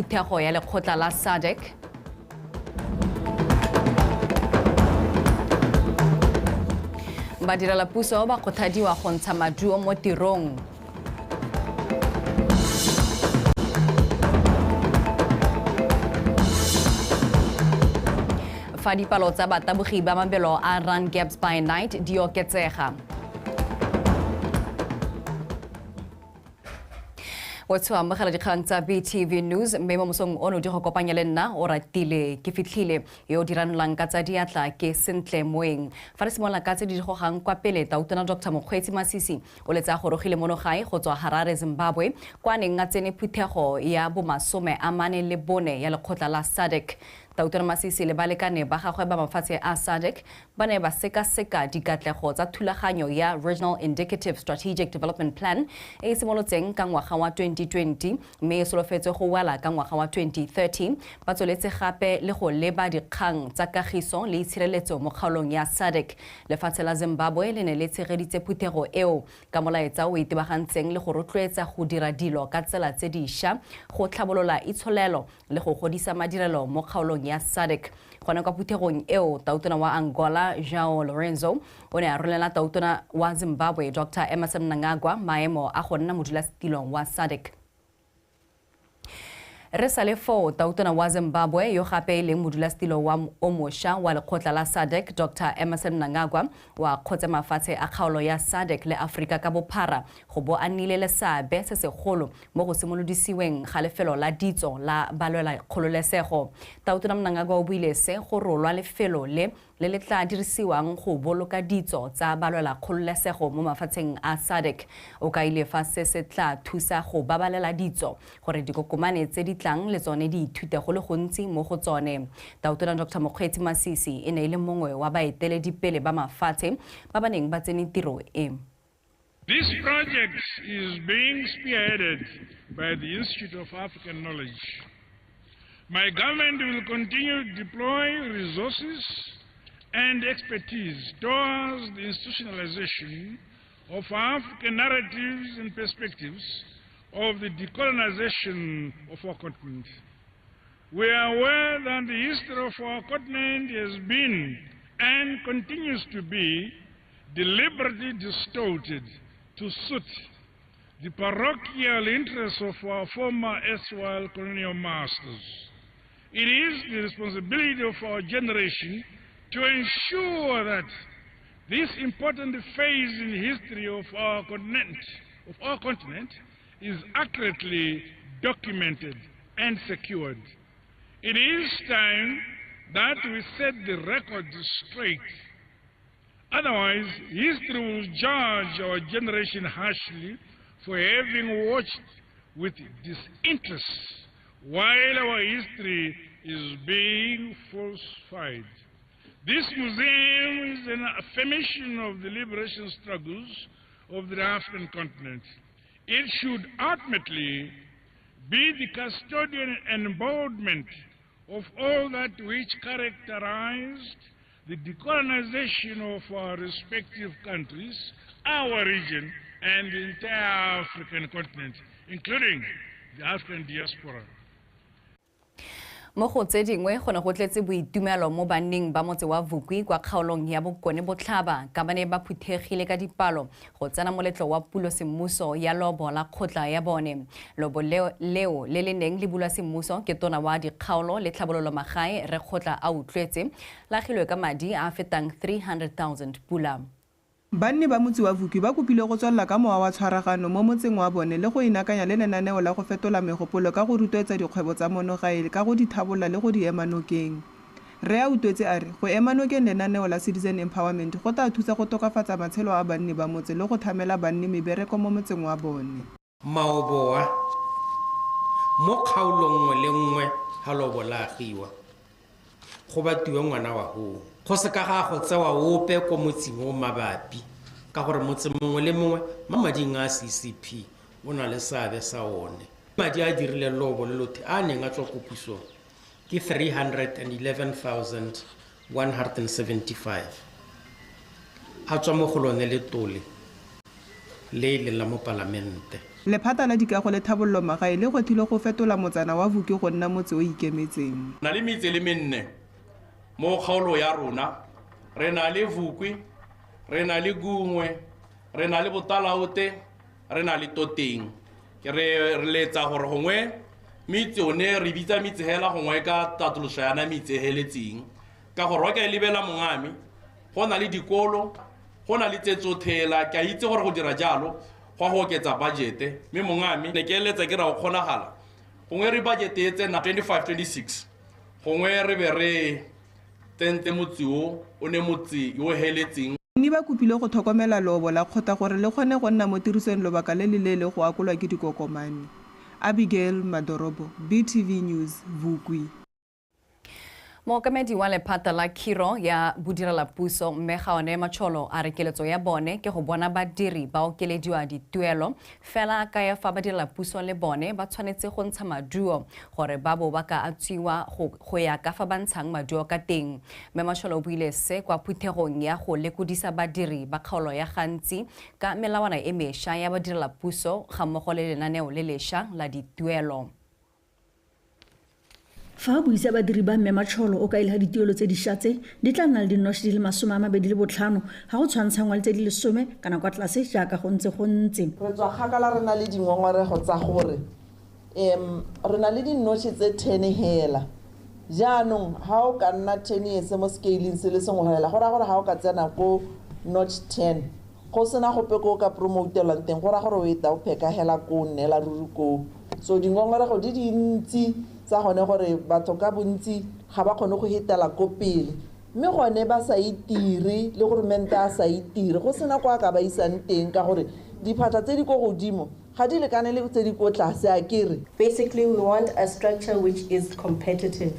Thego ya Lekgotla la SADC badirelapuso ba kgothadiwa go ntsha maduo mo tirong. Fa dipalo tsa batabogi ba mabelo a run Gabz by night di oketsega. What's up, mogala dikgang tsa BTV News mme mo mosong ono di go kopanya le nna o ratile ke fitlhile yo diranelang ka tsa diatla ke Sentle Moeng fa re simola ka tse di gogang kwa pele tautona Dr. Mokgweetsi Masisi o letsa go rogile mono gae go tswa Harare Zimbabwe kwa neng a tsene phuthego ya bo 44 ya Lekgotla la SADC. Tautona Masisi le balekane ba gagwe ba mafatshe a SADC ba ne ba seka dikatlego tsa thulaganyo ya Regional Indicative Strategic Development Plan e simolotseng ka ngwaga wa 2020 mme e solofetse go wela ka ngwaga wa 2030 ba tsweletse gape le go leba dikgang tsa kagiso le itshireletso mo kgaolong ya SADC. Lefatshe la Zimbabwe le ne le tshegeditse phuthego eo ka molaetsa o itebagantseng le go rotloetsa go dira dilo ka tsela tse dišwa go tlhabolola itsholelo le go godisa madirelo mo kgaolong ya SADC. Gona kwa phuthegong eo tautona wa Angola João Lorenzo o ne a rolela tautona wa Zimbabwe Dr. Emmerson Mnangagwa maemo a go nna modulasetulo wa SADC. Re sale fo tautona wa Zimbabwe yo gape e leng modulasetulo wa omosha wa Lekgotla la SADC Dr. Emmerson Mnangagwa wa kgotsa mafatshe a kgaolo ya SADC le Afrika ka bophara go bo a nnile le seabe se segolo mo go simolodisiweng ga lefelo la ditso la balwela kgololesego. Tautona Mnangagwa o buile se go rolwa lefelo le tla dirisiwang go boloka ditso tsa balwela kgololesego mo mafatsheng a SADC. O ka ile fa se tla thusa go babalela ditso gore dikokomane tse di tlang le tsone di ithute go le gontsi mo go tsone. Tautona Dr. Mokgweetsi Masisi e ne ile mongwe wa baeteledipele ba mafatshe ba ba neng ba tsene tiro e. This project is being spearheaded by the Institute of African Knowledge. My government will continue to deploy resources and expertise towards the institutionalization of African narratives and perspectives of the decolonization of our continent. We are aware that the history of our continent has been and continues to be deliberately distorted to suit the parochial interests of our former erstwhile colonial masters. It is the responsibility of our generation to ensure that this important phase in the history of our continent is accurately documented and secured. It is time that we set the record straight. Otherwise, history will judge our generation harshly for having watched with disinterest while our history is being falsified. This museum is an affirmation of the liberation struggles of the African continent. It should ultimately be the custodian and embodiment of all that which characterized the decolonization of our respective countries, our region, and the entire African continent, including the African diaspora. Mo go tse dingwe go ne go tletse boitumelo mo baneng ba motse wa Vukwi kwa kgaolong ya Bokone Botlhaba ka bane ba phuthegile ka dipalo go tsena moletlo wa pulo semmuso ya lobo la kgotla ya bone. Lobo leo le le neng le bulwa semmuso ke tona wa dikgaolo le tlhabololo magae re kgotla a utlwetse la gilwe ka madi a fetang 300,000 pula. Banni ba motse wa Vukwi ba kopile go tswalla ka mowa wa tshwaragano mo motseng wa bone le go inakanya le lenaneo la go fetola megopolo ka go rutwetsa dikgwebo tsa monogae ka go di thabola le go di ema nokeng. Re a utlwetse a re go ema nokeng lenaneo la citizen empowerment go tla thusa go tokafatsa matshelo a banni ba motse le go thamela banni mebereko mo motseng wa bone. Maoboa mo kgaolong nngwe le nngwe ga lobo la agiwa go batiwe ngwana wa go go se ka ga go tsewa ope ko motseng o mabapi ka gore motse mongwe le mongwe mo mading a CCP o na le seabe sa one. Madi a dirile lobo le lothe a neng a tswa ko pusong ke 311,175 a tswa mo go lone le tole le le la mo palamente. lephata la dikago le thabollo magae le kgwethile go fetola motsana wa Vukwi go nna motse o ikemetseng. Na le metse le menne mo kgaolo ya rona re na le Vukwi, re na le Gungwe, re na le Botalaote, re na le Toteng. Ke re letsa gore gongwe mitse one re bitsa mitse hela gongwe ka tatoloso yana mitse heletseng ka gore wa ka lebela mongami go na le dikolo go na le tsetsothela ke a itse gore go dira jalo go go oketsa budget mme mongami ne ke eletsa ke ra go kgonagala gongwe re budget e tsena 25-26 gongwe re be re tente motsio o ne motsi yo heletseng. Ni ba kopile go tlhokomela lobo la kgotla gore le kgone go nna mo tirisong lobaka le lelele go akolwa ke dikokomane. Abigail Madorobo, BTV News, Vukwi. Mookamedi wa lephata la khiro ya bodirelapuso mme Gaone Matsholo a re keletso ya bone ke go bona badiri ba okelediwa dituelo fela ka ya fa badirelapuso le bone ba tshwanetse go ntsha maduo gore ba bo ba ka atsiwa go ya ka fa ba ntshang maduo ka teng. Mme Matsholo o buile se kwa phuthegong ya go lekodisa badiri ba kgaolo ya gantsi ka melawana e mešwa ya badirelapuso ga mmogo le lenaneo le lešwa la dituelo. Fa buisa badiri ba mme Matsholo o ka ile ha dituelo tse di shatse di tla nna le dinoshi di le 25 ha go tshwantshangwa le tse di le 10 kana kwa tlase jaaka go ntse go ntse. Re tswa gakala re na le dingongorego tsa gore re na le dinoshi tse 10 hela jaanong ha o ka nna 10 years mo scaling se le sengwe hela go ra gore ha o ka tsena ko notch 10 go sena go peko ka promotelwa teng go ra gore o eta o pheka hela ko nnela ruri ko so dingongorego di dintsi tsa gone gore batho ka bontsi ga ba kgone go hitela ko pele mme gone ba sa itire le gore menta sa itire go sena kwa ka ba isang teng ka gore diphatla tse di go godimo ga di lekane le tse di go tlase a kere. Basically, we want a structure which is competitive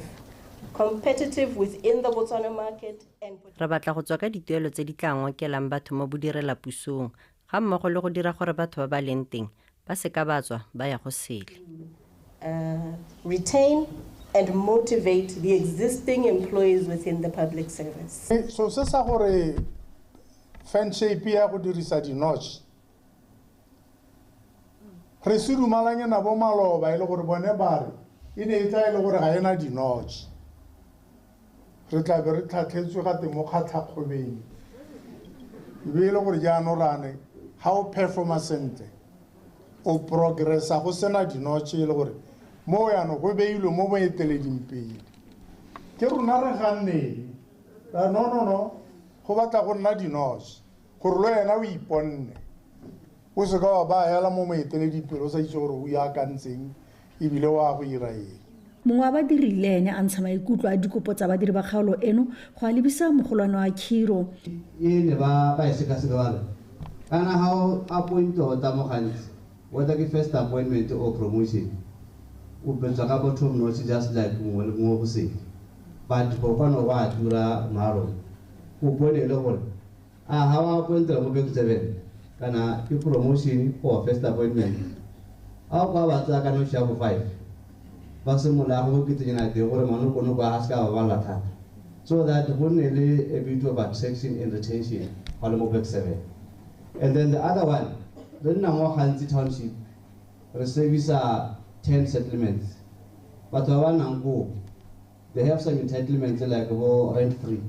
within the Botswana market and re batla go tswa ka dituelo tse di tla ngokelang batho mo bodirelapusong ga mmogo le go dira gore batho ba ba leng teng ba se ka ba tswa ba ya go sele. Retain and motivate the existing employees within the public service. So se sa gore fan shape ya go dirisa dinosh re se dumalanye na bo maloba ile gore bone bare e ne e tla ile gore ga ena dinosh re tla be re tlhatlhetswe ga temo kgatlha kgobeng e be ile gore jaanong rane how performance o progressa go sena dinosh ile gore mo yana go beilwe mo boeteleding pele ke rona re ganne no go batla go nna dinosh gore lo yena o iponne o se ka wa ba hela mo moeteleding pele o sa itse gore o ya kantseng e bile wa go ira eng. Mongwe wa badiri le ene a ntsha maikutlo a dikopo tsa badiri ba kgaolo eno go a lebisa mogolwane wa khiro e ne ba e sekaseka ba kana ha o appoint o ta mo gantsi whether ke first appointment or promotion o betsa ka bottom no just like mo go se but go kwana wa dura maro o bone le gore a ha wa appoint mo be 7 kana ke promotion or first appointment a kwa ba tsa kana sha go 5 ba se mo la go ke tsena de gore mano kono ba haska ba la thata so that go ne le a bit of attraction and retention all mo be 7 and then the other one then na mo Hansi township service 10 settlements but they have some entitlements like rent free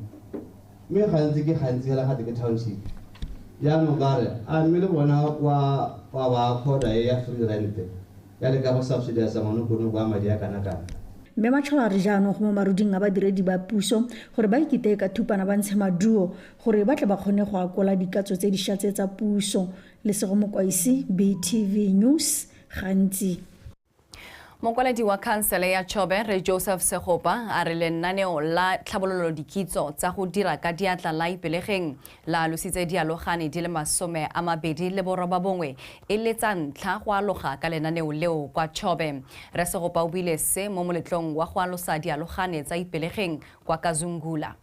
me Hansi ke Hansi la ga ke township ya no gare a me le bona kwa ba khoda ya free rent ya le ka go subsidy sa mano kono ba madi ya kana kana. mme Matsholo re jaanong go mo maruding a badiredi ba puso gore ba ikite ka thupana ba ntshe maduo gore ba tle ba kgone go akola dikatso tse di shatse tsa puso le sego mokwaisi BTV News gantsi. Mokwaledi wa Khansele ya Chobe Re Joseph Segopa a re lenaneo la tlhabololo dikitso tsa go dira ka diatla la ipelegeng la lositse dialogane di le 28 e le tsa ntlha go aloga ka lenaneo leo kwa Chobe. Re Segopa o buile se mo moletlong wa go alosa dialogane tsa ipelegeng kwa Kazungula.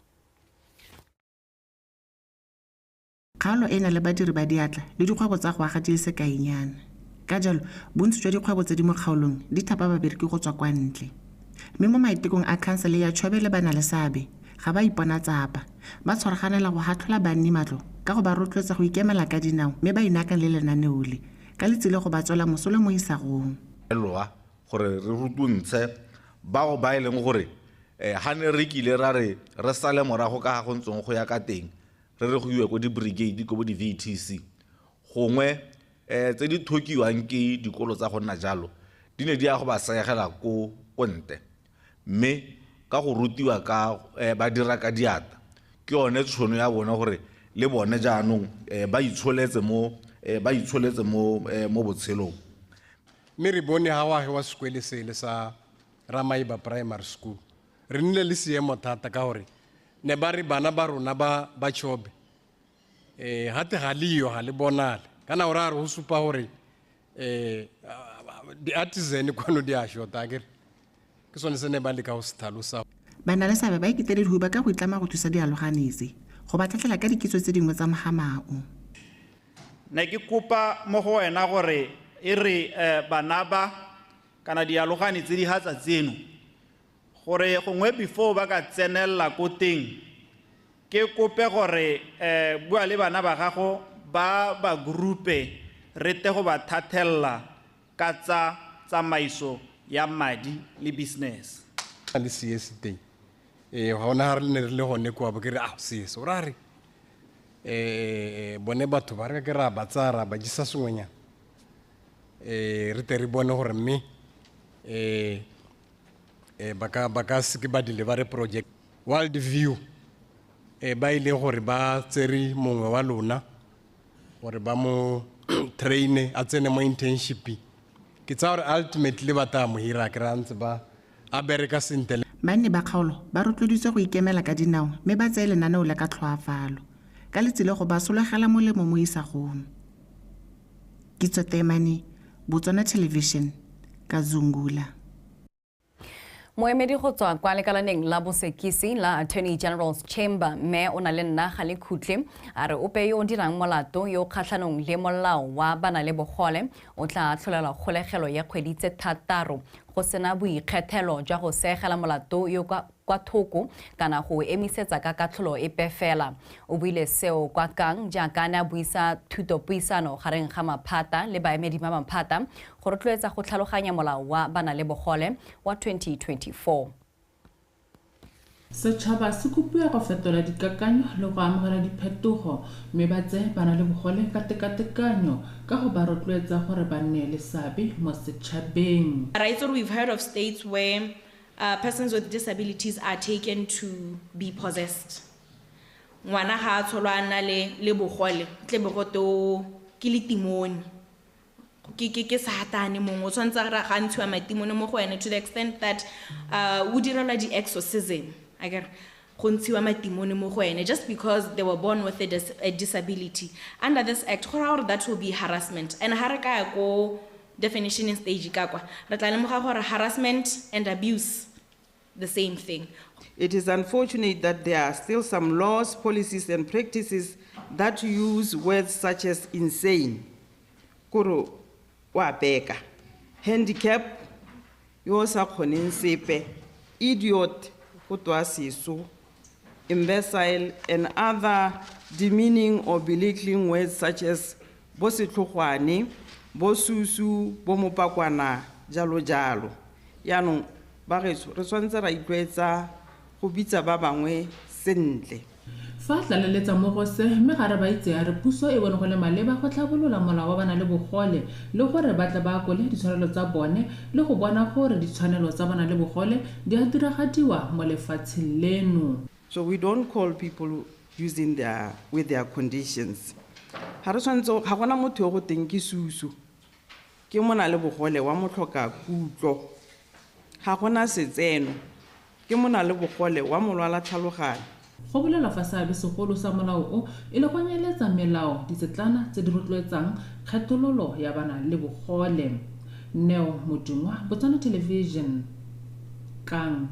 Kgaolo ena le badiri ba diatla le dikgwebo tsa go aga di se kainyana. Ka jalo bontsi jwa dikgwebo tse di mo kgaolong di thapa babereki go tswa kwa ntle mme mo maitekong a Khansele ya Chobe le bana le seabe ga ba ipona tsapa ba tshwaraganela go hatlola banni matlo ka go ba rotloetsa go ikemela ka dinao mme ba inakang le lenaneo le ka letsile go ba tswela mosola mo isagong. Loa gore re rutuntshe bao ba ileng gore ha ne re kile ra re sale morago ka go ntsong go ya ka teng re go iwe go di brigade go bo di VTC gongwe tse di thokiwang ke dikolo tsa go nna jalo di ne di ya go ba segela ko nte mme ka go rutiwa ka ba dira ka diata ke one tshono ya bona gore le bone jaanong ba itsholetse mo botshelong. mme re bone ha wa sekwele sele sa Ramaiba Primary School re nnile le seemo thata ka gore ne ba re bana ba rona ba chobe hate ga liyo ga le bonale kana ora re ho supa gore di artisan kwano di a shota ke sone se ne ba le ka ho sithalosa. Bana le sabe ba ikitele dihuba ka go itlama go thusa dialoganetse go batlatlela ka dikitso tse dingwe tsa mogamao. Ne ke kopa mo go wena gore e re bana ba kana dialogane tse di hatsa tseno gore gongwe before ba ka tsenella ko teng ke kope gore bua le bana ba gago ba grupe re te go ba thathella ka tsa tsamaiso ya madi le business. Le CS teng ga ona re ne re le gone kwa ba ke re CS o ra re bone batho ba re ke ra ba tsara ba jisa sengwenya re te re bone gore mme baka se ke ba deliver project World View ba ile gore ba tseri mongwe wa lona gore ba mo train a tsene mo internship ke tsa gore ultimately ba ta mo hira ke rantse ba a bereka sentele. Banne ba kgaolo ba rotloeditswe go ikemela ka dinao mme ba tsaya lenaneo la ka tlhoafalo ka letsile go ba sologela molemo mo isagong. Kitso Temane, BOTSWANA Television, Kazungula. Moemedi go tswa kwa lekalaneng la bosekisi la Attorney General's Chamber mme o na le naga le khutle a re ope yo o dirang molato yo kgatlhanong le molao wa bana le bogole o tla tlholela kgolegelo ya kgwedi tse 3 go sena boikgethelo jwa go segela molato yo kwa thoko kana go emisetsa ka katlholo e pefela. O buile seo kwa kang jaaka na buisa thutopuisano gareng ga maphata le baemedi ba maphata go rotloetsa go tlhaloganya molao wa bana le bogole wa 2024. Setšhaba se kopiwa go fetola dikakanyo le go amogela diphetogo mme ba tse bana le bogole ka tekatekanyo ka go ba rotloetsa gore ba nne le seabe mo setšhabeng. Right, so we've heard of states where persons with disabilities are taken to be possessed. Ngwana ha a tsholwa a na le bogole tle be go to ke le timone ke satane mongwe o tshwantse ga ntshiwa matimone mo go ene to the extent that o direlwa di-exorcism just because they were born with a disability. Under this act, that will be harassment. And go definition in stage harassment and abuse, the same thing. It is unfortunate that there are still some laws, policies, and practices that use words such as insane, kuro wabeka, handicap, yosa sepe, idiot, imbecile, and other demeaning or belittling words such as bositlhogwane, bosusu, bomopakwana, jalo jalo. Yanong ba re tshwantse ra itlwaetsa go bitsa ba bangwe sentle. Fa tlaleletsa mo go se mme gare ba itse a re puso e bone go le maleba go tlhabolola molao wa bana le bogole le gore ba tla ba kole ditshwanelo tsa bone le go bona gore ditshwanelo tsa bana le bogole di a diragadiwa mo lefatsheng leno. So we don't call people using with their conditions. Ha re tshwantse ga gona motho yo go teng ke susu ke mona le bogole wa motlhoka kutlo ga gona setseno ke mona le bogole wa molwala tlhaloganyo. Go bolela fa seabe segolo sa molao o e le go nyeletsa melao ditsetlana tse di rotloetsang kgethololo ya bana le bogole. Neo Modungwa, BOTSWANA Television, Kang.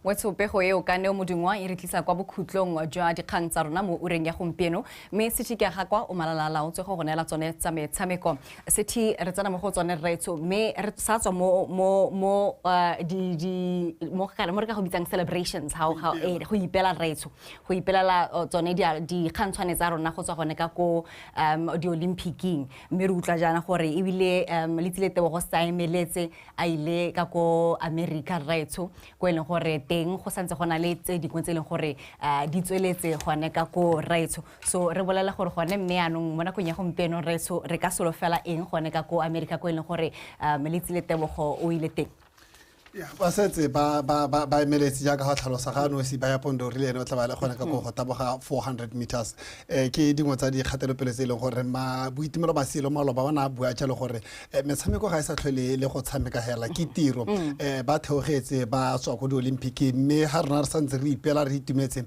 Wetshopego eo ka neo modingwa e re tlisa kwa bokhutlong jwa dikgang tsa rona mo ureng ya gompieno mme sethi ke gakwa o malalalaotswe go nela tsone tsa metshameko sethi re tsena mo go tsone retso mme re sa tswa mo re ka go bitsang celebrations how go ipela retso go ipela tsone di kgantshwane tsa rona go tswa gone ka ko di Olympicing mme re utla jana gore e bile le tsilete go sa emeletse a ile ka ko America retso go eleng gore teng go santse gona le tse di kwentse leng gore di tsweletse gone ka ko retso so re bolela gore gone mme anong mo nakong ya gompieno retso re ka solofela eng gone ka ko America go eleng gore le tsilete go o ile teng ba setse ba emeletse jaaka ga tlhalosa ga nosi ba ya pondo rile ene o tla ba le gone ka go taboga 400 meters ke dingwe tsa dikgatelopele tse e leng gore boitumelo ba selo maloba ba na bua jalo gore metshameko ga e sa tlhole le go tshameka hela ke tiro ba theogetse ba tswa go di-Olympic mme ga rena re santse re ipela re itumetse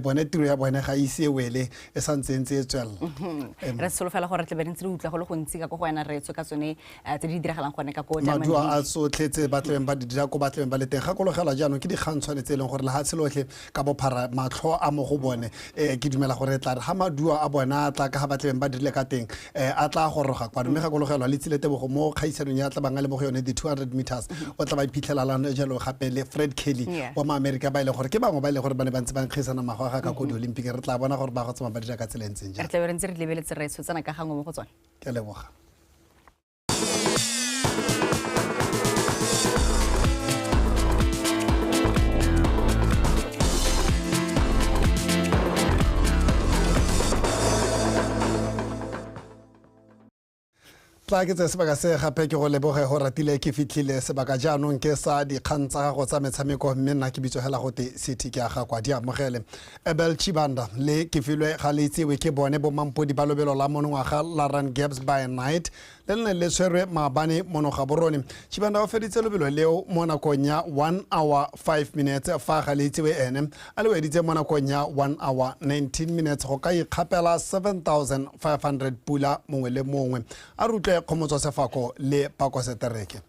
bone tiro ya bone ga ise wele e santse ntse e tswelela re solofela gore tle be ntse re utla go le go ntsi ka go wena retso ka tsone tse di diragalang gone ka ko madua a sotlhetse ba tlebeng ba di dira ko batleng ba le teng gakologela jaanong ke dikgantshwane tse e leng gore le ga tshelotlhe ka bophara matlho a mo go bone ke dumela gore tla re ga maduo a bona a tla ka ga batleng ba dirile ka teng a tla goroga kwa mme gakologelwa le tsilete mo kgaisanong ya tla banga le mo go yone di 200 meters o tla ba iphitlhelalano jalo gape le Fred Kelly wa ma-America ba ile gore ke bangwe ba ile gore ba ne ba ntse ba nkgaisana magwaga ka ko di-Olympic re tla bona gore ba go tsama ba dira ka tsela ntseng jang re tla be re ntse re lebeletse retso tsena ka gangwe mo go tsone ke leboga tla ke tse sebaka se gape ke go leboge go ratile ke fitlhile sebaka jaanong ke sa dikgang tsa gago tsa metshameko mme nna ke bitso hela gote sethi ke aga kwa di amogele Abel Chibanda le ke filwe ga le itsewe ke bone bo mampodi ba lobelo la monongwaga la run Gabz by night le nne le tshwerwe maabane monoga borone Chibanda o feditse lobelo leo mo nakong ya 1 hour 5 minutes fa ga le itsewe ene a le weditse mo nakong ya 1 hour 19 minutes go ka ikgapela 7500 pula mongwe le mongwe a rutle khomotswa sefako le pako setereke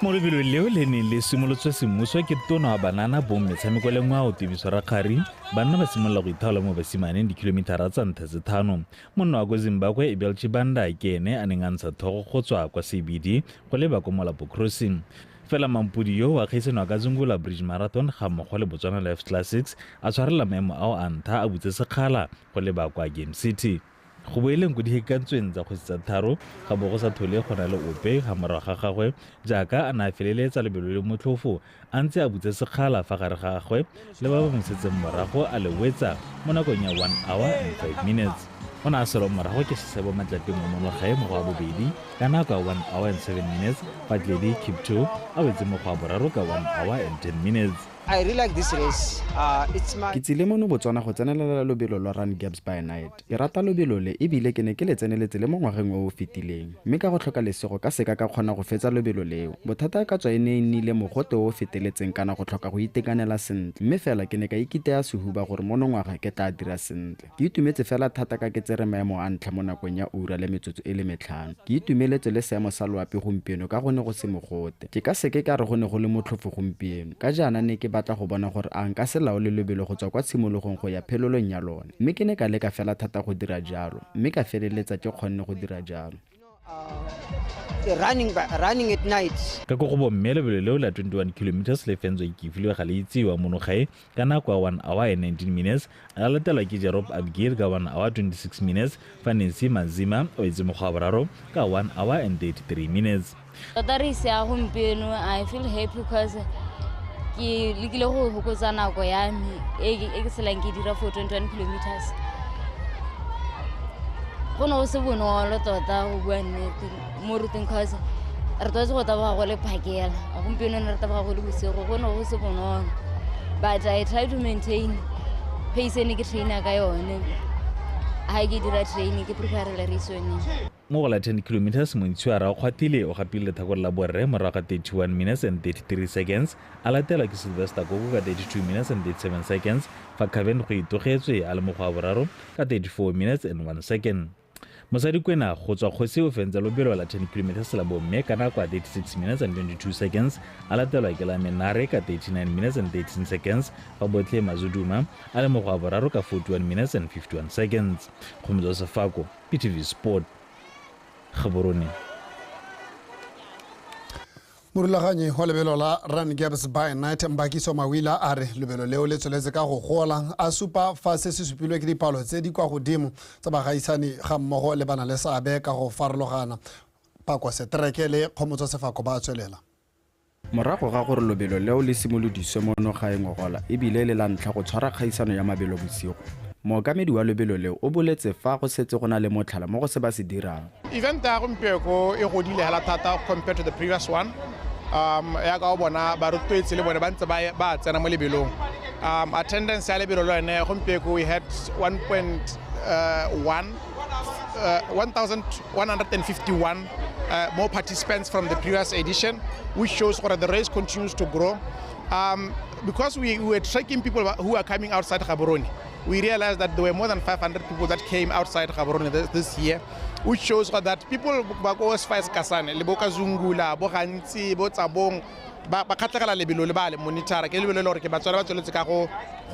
mo lebelo leo le ne le simolotswe semmuso ke tona wa banana bo metshameko le ngwao tibiso ra kgari banna ba simolola go ithaola mo basimaneng dikilomitara tsa nthetse thano monna wa ko Zimbabwe Abel Chibanda ke ene a neng a ntsha thogo go tswa kwa CBD go leba ko Molapo Crossing fela mampudi yo wa kgaisano ka Zungula Bridge Marathon ga mmogo le Botswana Life Classics a tshwarela maemo ao a ntha a butse sekgala go leba kwa Game City go boeleng go dihekantsweng tsa kgwetsi tsa tharo ga bo go sa thole go na le ope ga morago ga gagwe jaaka a na feleletsa lebelo le motlhofo a ntse a butse sekgala fa gare ga gagwe le ba ba mosetseng morago a le wetsa mo nakong ya 1 hour and 5 minutes o na a selo morago ke sesebo matlateng mo monogae mo go a bobedi ka nako ya 1 hour and 7 minutes fa Tledi Kipto a wetse mo go a boraro ka 1 hour and 10 minutes I really like this race. It's my Ke tsile mono Botswana go tsenelela lobelo la run Gabz by night. Ke rata lobelo le ebile ke ne ke le tseneletse le mo ngwageng o fetileng. Mme ka go tlhoka lesego ka seka ka kgona go fetsa lobelo leo. Bothata ka tswa ene nnile mogote o feteletseng kana go tlhoka go itekanela sentle. Mme fela ke ne ka ikitea sehuba gore mono ngwaga ke tla dira sentle. Ke itumetse fela thata ka ke tsere maemo a ntlha mo nakong ya ura le metsotso e le metlhano. Ke itumeletse le seemo sa loapi gompieno ka gone go se mogote. Ke ka seke ka re gone go le motlhofo gompieno. Ka jana ne ke batla go bona gore a nka se laole lobelo go tswa kwa tshimologong go ya phelolong ya lone mme ke ne ka leka fela thata go dira jalo mme ka feleletsa ke kgonne go dira jalo running at night ka go bo mme lebelo leo la 21 kilometers le fentswe ke filwe ga le itsiwa monogae ka nako ya 1 hour and 19 minutes a latela ke Jerob Abgir ka 1 hour 26 minutes fa Nancy Mazima o itse mo go boraro ka 1 hour and 33 minutes I feel happy because ke lekile go hokotsa nako ya me e ke selang ke dira for 21 kilometers go no se bonolo tota go bua nnete mo ruteng cause re totse go taba go le phakela gompieno re taba go le bosego go no go se bonolo but I try to maintain pace ene ke trainer ka yone ha ke dira training ke prepare le race yone mo go la 10 kilometers mo ntshwara o kgwatile o gapile thakore la borre morago 31 minutes and 33 seconds a latela ke Sylvester Gogo ka 32 minutes and 37 seconds fa Kevin go itogetswe a le mo go a boraro ka 34 minutes and 1 second mosadi kwena go tswa kgosi o fentse lobelo la 10 km la bomme ka nako ya 36 minutes and 22 seconds a latelwa ke la menare ka 39 minutes and 13 seconds fa botlhe mazuduma a le mo go a boraro ka 41 minutes and 51 seconds Khumzo Sefako PTV Sport Gaborone morulaganyi wa lebelo la Gabz by Night Mbakiso Mawila a re lebelo leo le tsweletse ka go gola a supa fa se se supilwe ke dipalo tse di kwa godimo tsa bagaisani ga mmogo le bana le seabe ka go farologana Pako Setreke le Khomotso Sefako ba tswelela morago ga gore lobelo leo le simolodiswe mo nogaeng gogola ebile le la ntlha go tshwara kgaisano ya mabelo bosigo mookamedi wa lobelo leo o boletse fa go setse go na le motlhala mo go se ba se dirang event ya gompieko e godile hela thata compared to the previous one ya ka bona ba rutwetse le bone ba ntse ba tsena mo lebelong attendance ya lebelo le ne gompieko we had 1151 more participants from the previous edition, which shows that the race continues to grow. Because we were tracking people who are coming outside Gaborone, we realized that there were more than 500 people that came outside Gaborone this year, which shows that people go as far as Kasane, Leboka Zungula, Bohanti, Botsabong, Bakataka lebelo le ba le monitor ke lebelo le ke ba tswela ba tsweletse ka go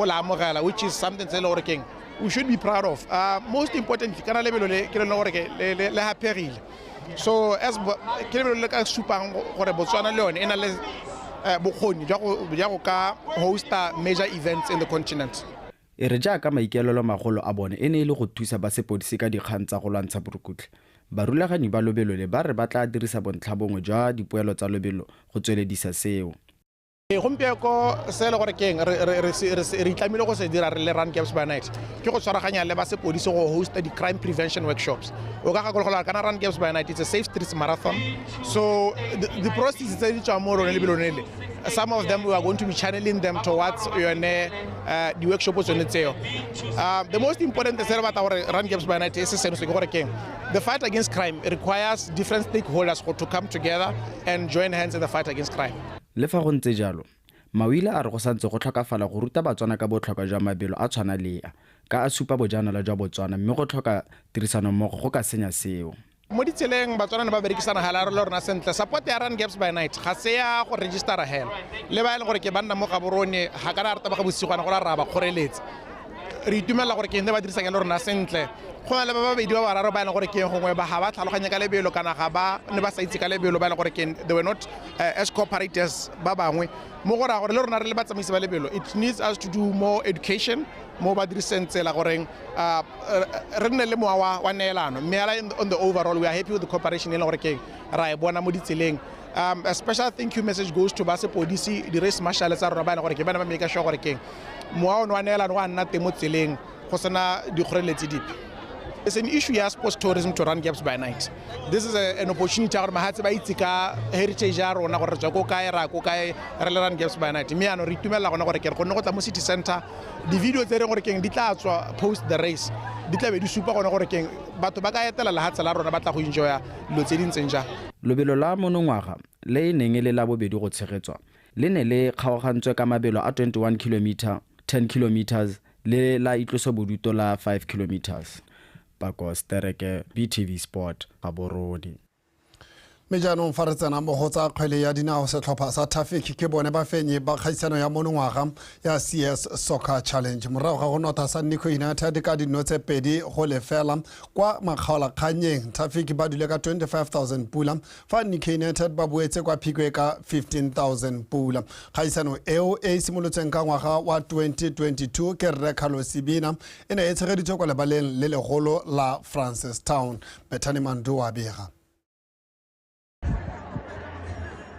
la amogela, which is something se le gore keng we should be proud of. Most importantly kana lebelo le ke le gore ke le haperile. So as ke lebelo le ka supang gore Botswana le yone ena le bokgoni ja go ka hosta major events in the continent. E re jaaka maikeelelo magolo a bone e ne e le go thusa ba sepodisi ka dikgang tsa go lwantsha borukutlhe barulaganyi ba lobelo le ba re ba tla dirisa bontlhabongwe jwa dipoelo tsa lobelo go tsweledisa seo gompieko se le gore keng re itlamile go se dira re le Gabz by Night ke go tshwaraganya le ba sepodisi go hosta di crime prevention workshops o ka gakologola kana Gabz by Night it's a safe streets marathon, so the process tse di tswa mo rone lebelo nele some of them we are going to be channeling them towards the workshop tseo. The most important thing about our Gabz by Night is the fight against crime requires different stakeholders to come together and join hands in the fight against crime. Le fa go ntse jalo Mawila a re go santse go tlhokafala go ruta batswana ka botlhokwa jwa mabelo a tshwana lea ka a supa bojanala jwa Botswana mme go tlhoka tirisano mmogo go ka senya seo mo ditseleng batswana ba berekisana hala re lorna sentle support ya Gabz by Night ga se ya go register hela le ba ile gore ke banna mo Gaborone ha kana re taba ga bosigwana go ra ba kgoreletse re itumela gore ke ne ba dirisa ke lorna sentle go na le ba babedi ba bararo ba ile gore ke gongwe ba ha ba tlhaloganya ka lebelo kana ga ba ne ba sa itse ka lebelo ba ile gore ke they were not as cooperators ba bangwe mo gore gore le rona re le batsamisi ba lebelo it needs us to do more education mo ba dirisentse la gore re nne le mowa wa neelano mme on the overall we are happy with the cooperation ile gore ke ra e bona mo ditseleng. A special thank you message goes to Base Podisi, the race marshal tsa rona ba ile gore ke bana ba make sure gore ke mowa wa neelano wa nna teng mo tseleng go sana dikgoreletsi dipe. It's an issue of sports tourism to run Gabz by Night. This is an opportunity for mahatse ba itse ka heritage ya rona gore tswa go kae ra go kae re le run Gabz by Night. Me ano re itumela gona gore ke re go nne go tla mo city center di video tse re gore keng di tla tswa post the race di tla be di supa gona gore keng batho ba ka etela lehatse la rona ba tla go enjoya lo tse dintseng ja. Lobelo la monongwaga le neng le la bobedi go tshegetswa le ne le kgaogantswe ka mabelo a 21 km 10 km le la itloso boduto la 5 km. Pako Setreke BTV Sport Gaborone. Mejanong fa re tsena mo go tsa kgwele ya dinao setlhopha sa Traffic ke bone ba fenye ba kgaisano ya monongwaga ya CS Soccer Challenge morago ga go notha sa NAKO United ka dinotse pedi go lefela kwa makgaola kganyeng. Traffic ba dule ka 25,000 pula fa NAKO United ba boetse kwa Phikwe ka 15,000 pula. Kgaisano eo e simolotseng ka ngwaga wa 2022 ke Rekalo Sibina ene e tshegeditswe kwa lebaleng le legolo la Francistown. Bethany Mandu wa bega.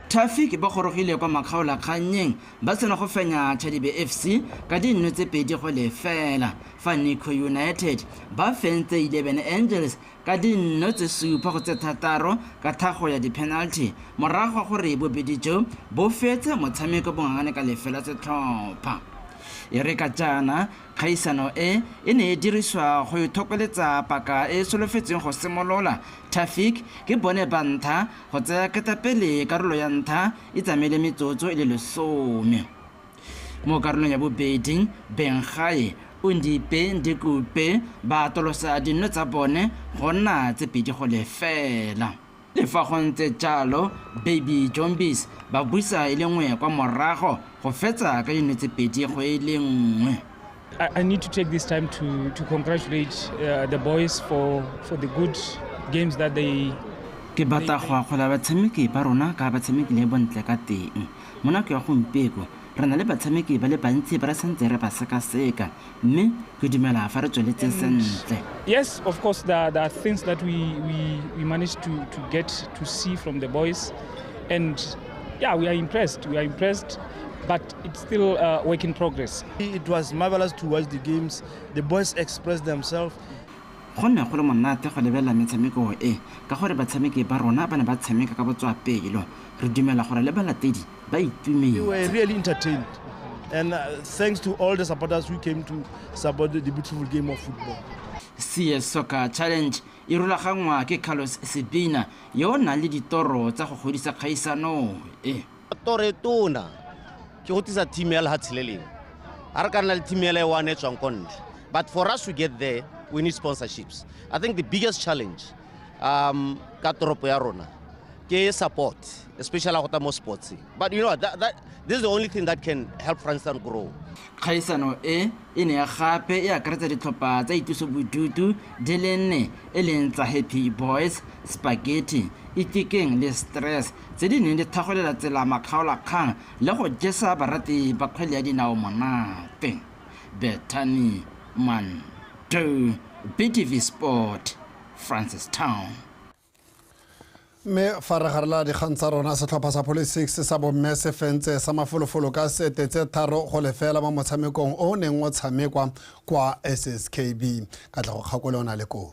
Traffic ba gorogile kwa makgaola kganyeng ba sena go fenya Chadibe FC ka dinno tse pedi go lefela fa NAKO United ba fentse 11 Angels ka dinno tse supa go tse thataro ka thago ya di-penalty morago gore bobedi jo bo fetse motshameko bongangane ka lefela setlhopha. E re ka jana kgaisano e ne e diriswa go ithokoletsa paka e solofetseng go simolola. Traffic ke bone bantha go tsaya ketapele karolo ya ntha e tsamele metsotso e le 10 mo karolong ya bobedi Bengae Undipe Ndikupe ba tolosa dino tsa bone go nna tse 2-0. Le fa go ntse jalo Baby Zombies ba buisa ile nngwe kwa morago go fetsa ka dino tse 2-1. I need to take this time to congratulate the boys for the good games that they ke batla go akgola batshameki ba rona ka batshameki le bontle ka teng mo nako ya gompieko re na le batshameki ba le bantsi ba re santse re ba sekaseka mme ke dumela fa re tsweletse sentle. Yes, of course there are things that we managed to get to see from the boys, and yeah, we are impressed, but it's still a work in progress. It was marvelous to watch the games. The boys expressed themselves. Go ne go le monate go lebella metshameko e ka gore batshameki ba rona ba ne ba tshameka ka botswapelo. Re dumela gore le balatedi ba itumetse. We were really entertained, and thanks to all the supporters who came to support the beautiful game of football. CS Soccer Challenge e rulagangwa ke Carlos Sebina yo na le ditoro tsa go godisa kgaisano e. Tore tona ke go tisa team ya lehatshileleng a re kana le team ya le one tswang kontle, but for us to get there we need sponsorships. I think the biggest challenge ka toropo ya rona ke support, especially go ta mo sports, but you know that this is the only thing that can help Francistan grow. Khaisano e ne ya gape e akaretsa ditlhopha tsa itusobodutu di le 4 e leng tsa Happy Boys, Spaghetti, Dikgang le Stress tse di neng di thagolela tsela makgaolakgang le go jesa barati ba kgwele ya dinao monate. Bethany Man BTV Sport, Francistown. Me faragarla di kgantsa rona setlhopha sa politics sa bomme se fentse sa mafolofolo ka 7-3 mo motshamekong o neng o tshamekwa kwa SSKB ka tla go kgakole ona le ko.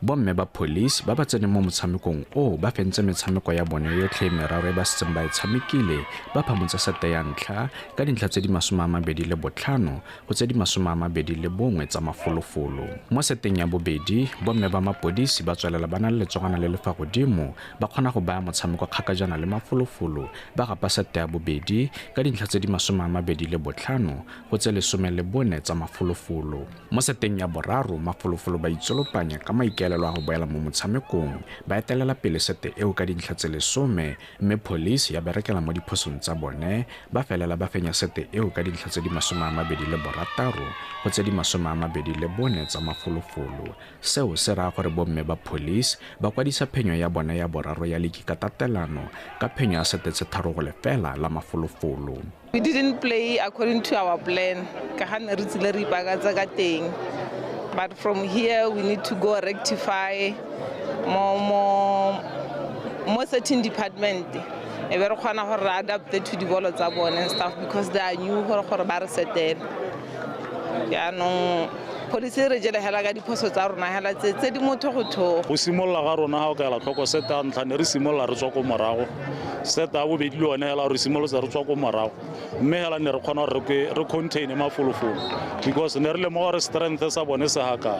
Bomme ba police ba ba tsene mo motshamekong o ba fentse metshameko ya bone yotlhe meraro ba setseng ba tshamekile ba phamotsa sete ya ntlha ka dintlha tse di 25 go tse di 21 tsa mafolofolo. Mo seteng ya bobedi bomme ba mapodisi ba tswelela bana le tsogana le lefa godimo ba kgona go baya motshameko kgakajana le mafolofolo ba gapa sete ya bobedi ka dintlha tse di 25 go tse 14 tsa mafolofolo. Mo seteng ya boraro mafolofolo ba itsolopanya ka maikelo go boela mo motshamekong ba etelela pele sete eo ka dintlha tse 10 mme police ya berekela mo diphosong tsa bone ba felela ba fenya sete eo ka dintlha tse di 26 go tse di 24 tsa mafolofolo. Seo se ra gore bomme ba police ba kwadisa phenyo ya bone ya boraro ya ligi ka tatelano ka phenyo ya 7-3 la mafolofolo. We didn't play according to our plan ka hana re tsile re ipagatsa ka teng. But from here, we need to go rectify more certain department. We are going to adapt to the ball and stuff because they are new for bar setted. Yeah, no. Police re jela hela ga diphoso tsa rona hela tse di motho go tho go simolla ga rona ha o ka la tlhoko seta ntlhane re simolla re tswa go morago seta bo bedi le one hela re simolotsa re tswa go morago mme hela ne re khona re contain mafolofolo because ne re le mo re strength sa bone se haka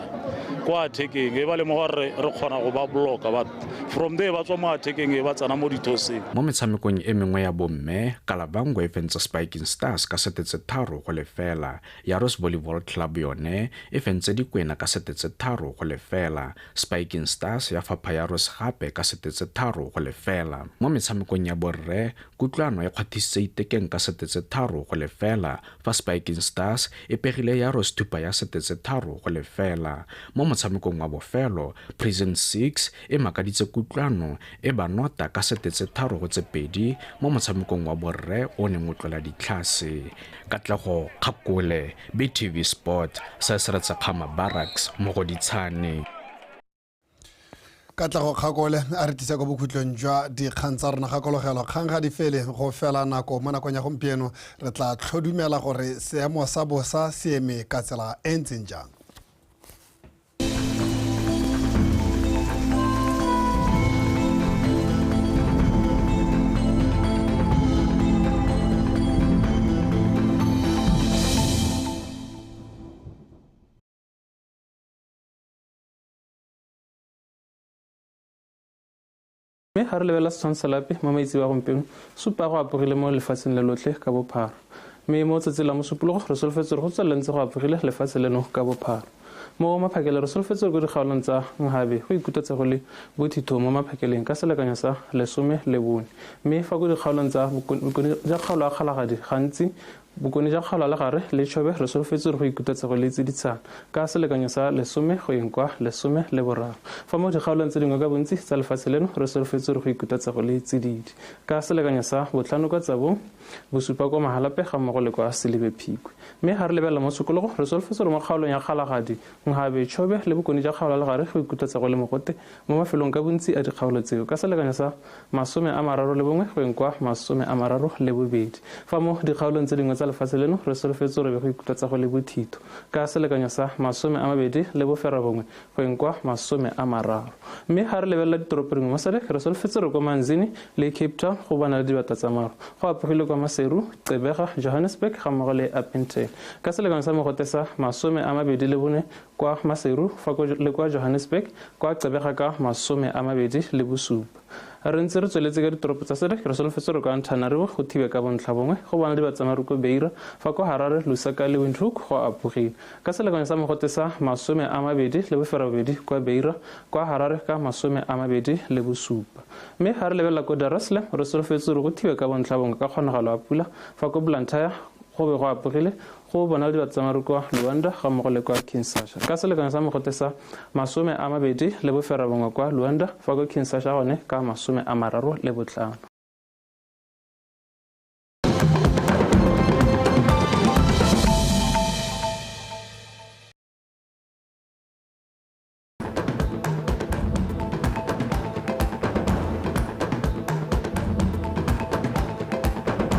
kwa attacking e ba le mo re khona go ba block but from there ba tswa mo attacking e ba tsana mo dithoseng. Mo metshamekong e mengwe ya bomme Kalabangwe e fentse Spiking Stars ka 7-3 ya Rose Volleyball Club yone e fentse Dikwena ka 7-3 Spiking Stars ya Fapha ya Rose gape ka 7-3 mo metshamekong ya borre Kutlwano ya kgwathise Itekeng ka 7-3 fa Spiking Stars e pegile ya Rose Tupa ya 7-3 mo motshamekong wa bofelo Prison 6 e makaditse Kutlwano e ba nota ka 7-3 mo motshamekong wa borre o neng o tlola ditlhase. Katlego Kgakole BTV Sport sa Seretsa Khama Barracks mo go Ditshane. Katlego Kgakole a re tisa go bokhutlong jwa dikgang tsa rona gakologelo kgang ga di fele go fela nako mo nakong ya gompieno re tla tlhodumela gore seemo sa bosa se eme ka tsela e ntseng jang. Me ha re lebela setshwantsho sa lape mo maitsi wa gompieno supa go apogile mo lefatsheng le lotlhe ka bophara mme mo tsatsi la mosupologo re solofetse go tswelentse go apogile lefatshe leno ka bophara mo maphakele re solofetse go dikgaolong tsa Ngabe go ikutletse go le bothitho mo maphakeleng ka selekanyo sa 14 mme fa go dikgaolong tsa bokoni ja kgaolo a kgalagadi gantsi bokoni ja kgaolo la gare le Tšhobe re solofetse go ikutletse go le tsiditsana ka selekanyo sa 10 go yeng kwa 13 fa mo dikgaolong tse dingwe ka bontsi tsa lefatshe leno re solofetse go ikutletse go le tsididi ka selekanyo sa 5 kwa tsabong bosupa kwa Mahalape ga mmogo le kwa Selibe Phikwe mme ga re lebella mo sekologo re solofetse mo kgaolong ya kgalagadi Ngabe Tšhobe le bokoni ja kgaolo la gare go ikutletse go le mogote mo mafelong ka bontsi a dikgaolo tseo ka selekanyo sa 31 go yeng kwa 32 fa mo dikgaolong tse dingwe tsa lefatshe leno re solofetse re go ikutletse go le bothito ka selekanyo sa 21 go yeng kwa 30 mme ga re lebella ditoropo dingwe mo SADC re solofetse re kwa Manzini le Cape Town go bana le dibata tsa maro go apogile kwa Maseru Gqeberha Johannesburg ga mmogo le Upington ka selekanyo sa mogote sa 24 kwa Maseru fa le kwa Johannesburg kwa Gqeberha ka 27 re ntse re tsweletse ka ditoropo tsa SADC re solofetse re kwa Ntanarivo go thibe ka bontlhabongwe go bana dibatsamaro ko Beira fa kwa Harare Lusaka le Windhoek go apogile ka selekanyo sa mogote sa 22 kwa Beira kwa Harare ka 27 mme ga re lebella ko Dar es Salaam re solofetse re go thibe ka bontlhabongwe ka kgonagalo ya pula fa ko Blantyre go be go apogile go bona le dibatsamaro kwa Luanda ga mmogo le kwa Kinshasa ka selekanyo sa mogote sa 22 kwa Luanda fa ko Kinshasa gone ka 35